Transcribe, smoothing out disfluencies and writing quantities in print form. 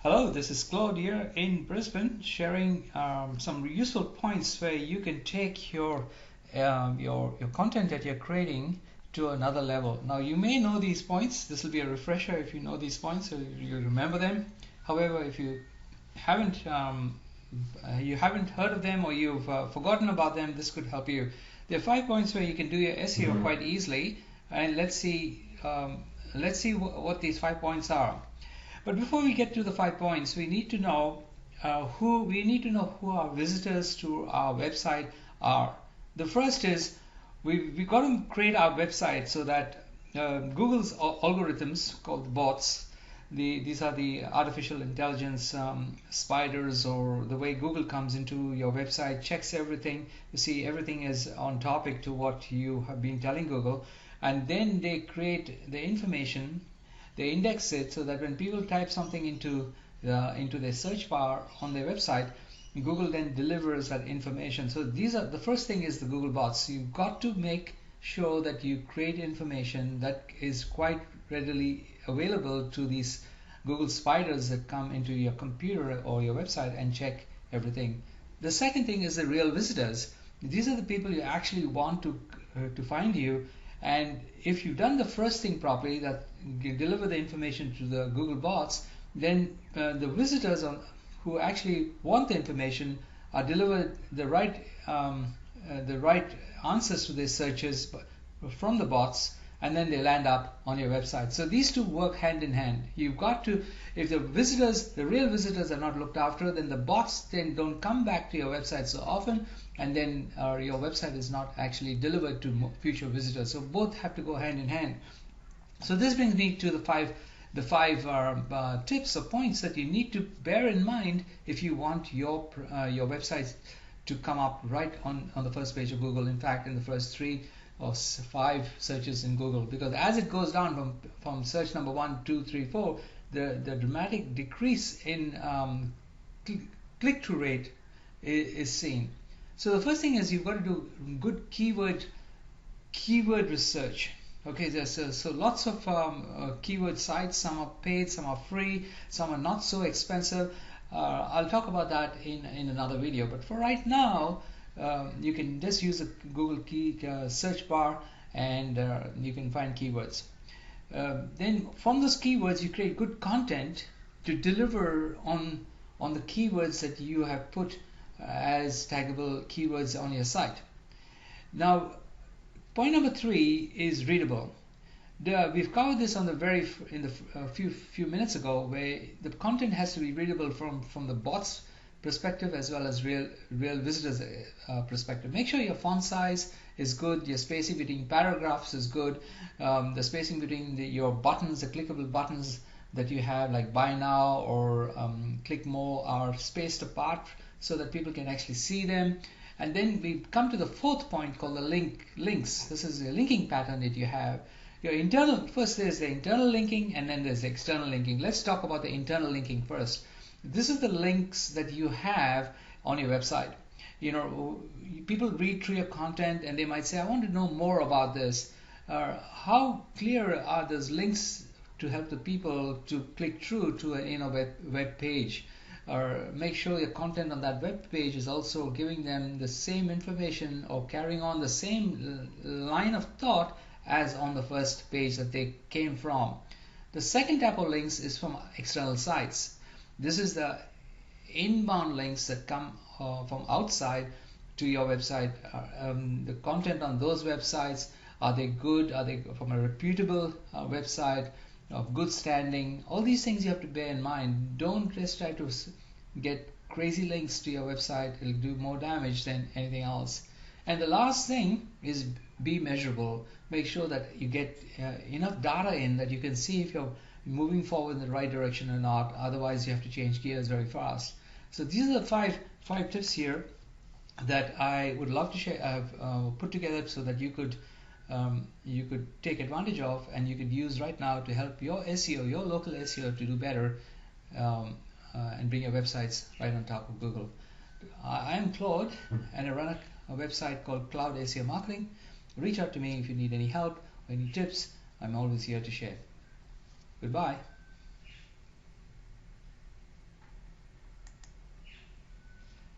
Hello, this is Claude here in Brisbane, sharing some useful points where you can take your content that you're creating to another level. Now, you may know these points. This will be a refresher if you know these points, so you remember them. However, if haven't you haven't heard of them or you've forgotten about them, this could help you. There are 5 points where you can do your SEO quite easily, and let's see what these 5 points are. But before we get to the 5 points, we need to know who our visitors to our website are. The first is we got to create our website so that Google's algorithms called bots. These are the artificial intelligence spiders, or the way Google comes into your website, checks everything to see everything is on topic to what you have been telling Google, and then they create the information. They index it so that when people type something into their search bar on their website, Google then delivers that information. So the first thing is the Google bots. You've got to make sure that you create information that is quite readily available to these Google spiders that come into your computer or your website and check everything. The second thing is the real visitors. These are the people you actually want to find you. And if you've done the first thing properly, that you deliver the information to the Google bots, then the visitors who actually want the information are delivered the right answers to their searches from the bots, and then they land up on your website. So these two work hand in hand. You've got to, if the real visitors are not looked after, then the bots then don't come back to your website so often, and then your website is not actually delivered to future visitors. So both have to go hand in hand. So this brings me to the five tips or points that you need to bear in mind if you want your website to come up right on the first page of Google. In fact, in the first 3 or 5 searches in Google, because as it goes down from search number 1, 2, 3, 4, the dramatic decrease in click-through rate is seen. So the first thing is you've got to do good keyword research. Okay, there's so lots of keyword sites. Some are paid, some are free, some are not so expensive. I'll talk about that in another video. But for right now, you can just use the Google search bar, and you can find keywords. Then from those keywords, you create good content to deliver on the keywords that you have put as taggable keywords on your site. Now, point number 3 is readable. We've covered this on a few minutes ago, where the content has to be readable from the bots perspective as well as real visitors perspective. Make sure your font size is good, your spacing between paragraphs is good, the spacing between your buttons, the clickable buttons that you have, like buy now or click more, are spaced apart so that people can actually see them. And then we come to the 4th point called the links. This is the linking pattern that you have. First there's the internal linking, and then there's the external linking. Let's talk about the internal linking first. This is the links that you have on your website. You know, people read through your content and they might say, I want to know more about this. How clear are those links to help the people to click through to a web page? Or make sure your content on that web page is also giving them the same information or carrying on the same line of thought as on the first page that they came from. The second type of links is from external sites. This is the inbound links that come from outside to your website. The content on those websites, are they good? Are they from a reputable website of good standing? All these things you have to bear in mind. Don't just try to get crazy links to your website. It'll do more damage than anything else. And the last thing is be measurable. Make sure that you get enough data in that you can see if you're moving forward in the right direction or not. Otherwise, you have to change gears very fast. So these are the five tips here that I would love to share. I've put together so that you could take advantage of, and you could use right now to help your SEO, your local SEO, to do better and bring your websites right on top of Google. I'm Claude, and I run a website called Cloud SEO Marketing. Reach out to me if you need any help or any tips. I'm always here to share. Goodbye.